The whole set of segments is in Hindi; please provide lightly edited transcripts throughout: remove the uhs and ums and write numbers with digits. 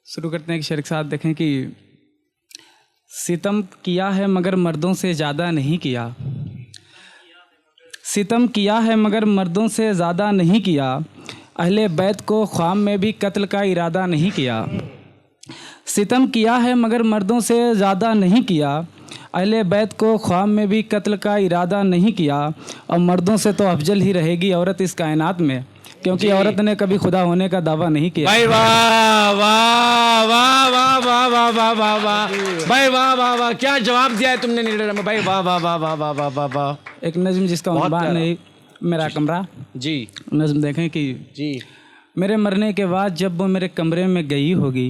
शुरू करते हैं कि शेर के साथ देखें कि सितम किया है मगर मर्दों से ज़्यादा नहीं किया। सितम किया है मगर मर्दों से ज़्यादा नहीं किया। अहले बैत को ख्वाम में भी कत्ल का इरादा नहीं किया। सितम किया है मगर मर्दों से ज़्यादा नहीं किया। अहले बैत को ख्वाम में भी कत्ल का इरादा नहीं किया। और मर्दों से तो अफजल ही रहेगी औरत इस कायनात में, क्योंकि औरत ने कभी खुदा होने का दावा नहीं किया। भाई वाह वाह वाह वाह वाह वाह वाह वाह वाह भाई वाह वाह वाह, क्या जवाब दिया है तुमने नीलम में भाई, वाह वाह वाह वाह वाह वाह वाह वाह। एक नज़्म जिसका उन्वान है मेरा कमरा। जी नज़्म देखें कि जी मेरे मरने के बाद जब वो मेरे कमरे में गई होगी,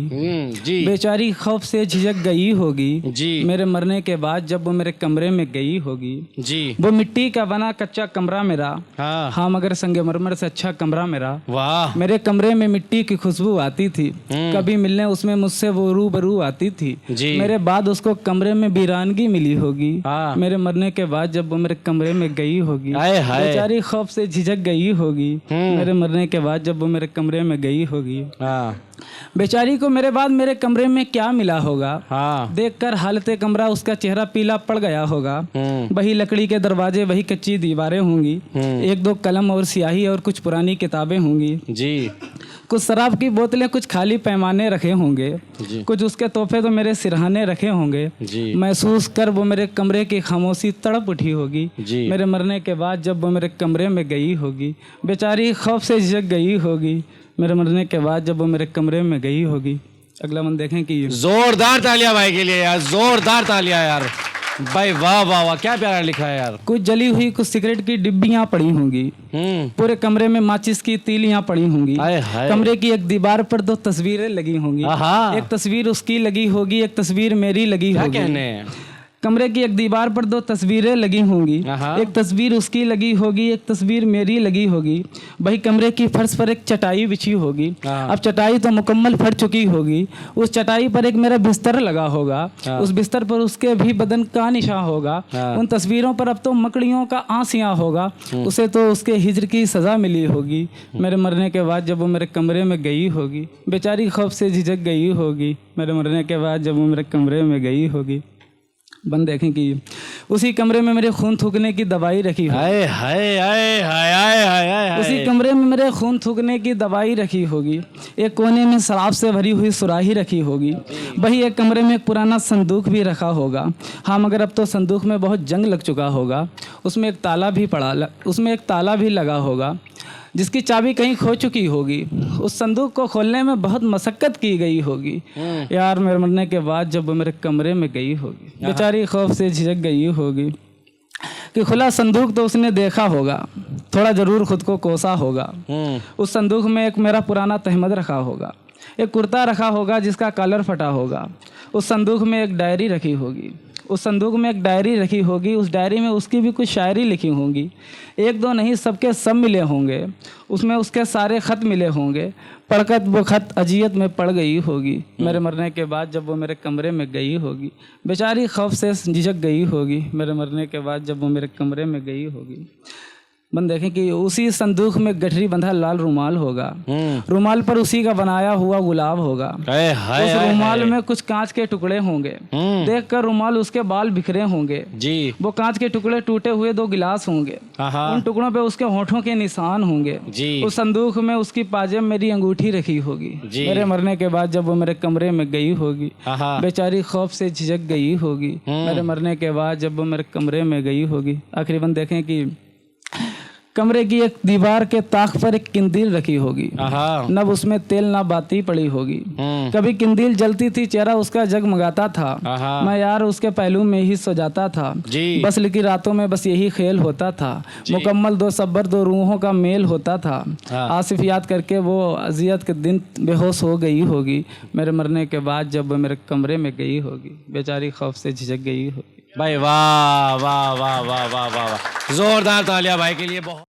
जी बेचारी खौफ से झिझक गई होगी। जी मेरे मरने के बाद जब वो मेरे कमरे में गई होगी। जी वो मिट्टी का बना कच्चा कमरा मेरा, हाँ हाँ मगर संगमरमर से अच्छा कमरा मेरा। वाह मेरे कमरे में मिट्टी की खुशबू आती थी, कभी मिलने उसमें मुझसे वो रूबरू आती थी। जी मेरे बाद उसको कमरे में वीरानगी मिली होगी। हाँ मेरे मरने के बाद जब वो मेरे कमरे में गई होगी, हाय हाय बेचारी खौफ से झिझक गई होगी। मेरे मरने के बाद जब वो मेरे कमरे में गई होगी, हाँ बेचारी को मेरे बाद मेरे कमरे में क्या मिला होगा। हाँ देखकर हालते कमरा उसका चेहरा पीला पड़ गया होगा। वही लकड़ी के दरवाजे, वही कच्ची दीवारें होंगी, एक दो कलम और स्याही और कुछ पुरानी किताबें होंगी, जी कुछ शराब की बोतलें, कुछ खाली पैमाने रखे होंगे, जी कुछ उसके तोहफे तो मेरे सिरहाने रखे होंगे। जी महसूस कर वो मेरे कमरे की खामोशी तड़प उठी होगी। जी मेरे मरने के बाद जब वो मेरे कमरे में गई होगी, बेचारी खौफ से झिझक गई होगी। मेरे मरने के बाद जब वो मेरे कमरे में गई होगी। अगला मन देखें कि जोरदार तालियां भाई के लिए यार, जोरदार तालियां यार भाई, वाह वाह वाह, क्या प्यारा लिखा है यार। कुछ जली हुई कुछ सिगरेट की डिब्बियां पड़ी होंगी, पूरे कमरे में माचिस की तीलियां पड़ी होंगी। हाय हाय कमरे की एक दीवार पर दो तस्वीरें लगी होंगी, आहा, एक तस्वीर उसकी लगी होगी, एक तस्वीर मेरी लगी क्या होगी। कहने हैं? कमरे की एक दीवार पर दो तस्वीरें लगी होंगी, आहा। एक तस्वीर उसकी लगी होगी, एक तस्वीर मेरी लगी होगी। वही कमरे की फर्श पर एक चटाई बिछी होगी। अब चटाई तो मुकम्मल फट चुकी होगी। उस चटाई पर एक मेरा बिस्तर लगा होगा, उस बिस्तर पर उसके भी बदन का निशान होगा। उन तस्वीरों पर अब तो मकड़ियों का आंसियां होगा। उसे तो उसके हिज्र की सज़ा मिली होगी। मेरे मरने के बाद जब वो मेरे कमरे में गई होगी, बेचारी खौफ से झिझक गई होगी। मेरे मरने के बाद जब वो मेरे कमरे में गई होगी। बंद देखें कि उसी कमरे में मेरे खून थूकने की दवाई रखी होगी। हाय हाय हाय हाय हाय हाय हाय। उसी कमरे में मेरे खून थूकने की दवाई रखी होगी। एक कोने में शराब से भरी हुई सुराही रखी होगी। वही एक कमरे में एक पुराना संदूक भी रखा होगा। हाँ मगर अब तो संदूक में बहुत जंग लग चुका होगा। उसमें एक ताला भी लगा होगा, जिसकी चाबी कहीं खो चुकी होगी। उस संदूक को खोलने में बहुत मशक्क़त की गई होगी। यार मेरे मरने के बाद जब वो मेरे कमरे में गई होगी, बेचारी खौफ से झिझक गई होगी कि खुला संदूक तो उसने देखा होगा, थोड़ा ज़रूर खुद को कोसा होगा। उस संदूक में एक मेरा पुराना तहमद रखा होगा, एक कुर्ता रखा होगा जिसका कॉलर फटा होगा। उस संदूक में एक डायरी रखी होगी, उस संदूक में एक डायरी रखी होगी। उस डायरी में उसकी भी कुछ शायरी लिखी होंगी, एक दो नहीं सबके सब मिले होंगे। उसमें उसके सारे ख़त मिले होंगे। पढ़कर वो ख़त अजियत में पड़ गई होगी। मेरे मरने के बाद जब वो मेरे कमरे में गई होगी, बेचारी खौफ से झिझक गई होगी। मेरे मरने के बाद जब वो मेरे कमरे में गई होगी। बन देखें कि उसी संदूक में गठरी बंधा लाल रुमाल होगा। रुमाल पर उसी का बनाया हुआ गुलाब होगा। उस रुमाल में कुछ कांच के टुकड़े होंगे। देखकर रुमाल उसके बाल बिखरे होंगे। जी वो कांच के टुकड़े टूटे हुए दो गिलास होंगे, उन टुकड़ों पे उसके होठों के निशान होंगे। जी उस संदूक में उसकी पाजेब मेरी अंगूठी रखी होगी। मेरे मरने के बाद जब वो मेरे कमरे में गई होगी, बेचारी खौफ से झिझक गई होगी। मेरे मरने के बाद जब वो मेरे कमरे में गई होगी। आखिरी बन देखें कि कमरे की एक दीवार के ताक पर एक किंदील रखी होगी। न उसमें तेल ना बाती पड़ी होगी। कभी किंदील जलती थी, चेहरा उसका जगमगाता था। मैं यार उसके पहलू में ही सो जाता था। बस लिखी रातों में बस यही खेल होता था। मुकम्मल दो सब्र दो रूहों का मेल होता था। आसिफ याद करके वो अजियत के दिन बेहोश हो गई होगी। मेरे मरने के बाद जब वो मेरे कमरे में गई होगी, बेचारी खौफ से झिझक गई होगी। भाई वाह वाह वाह वाह वाह वाह, जोरदार तालियां भाई के लिए। बहुत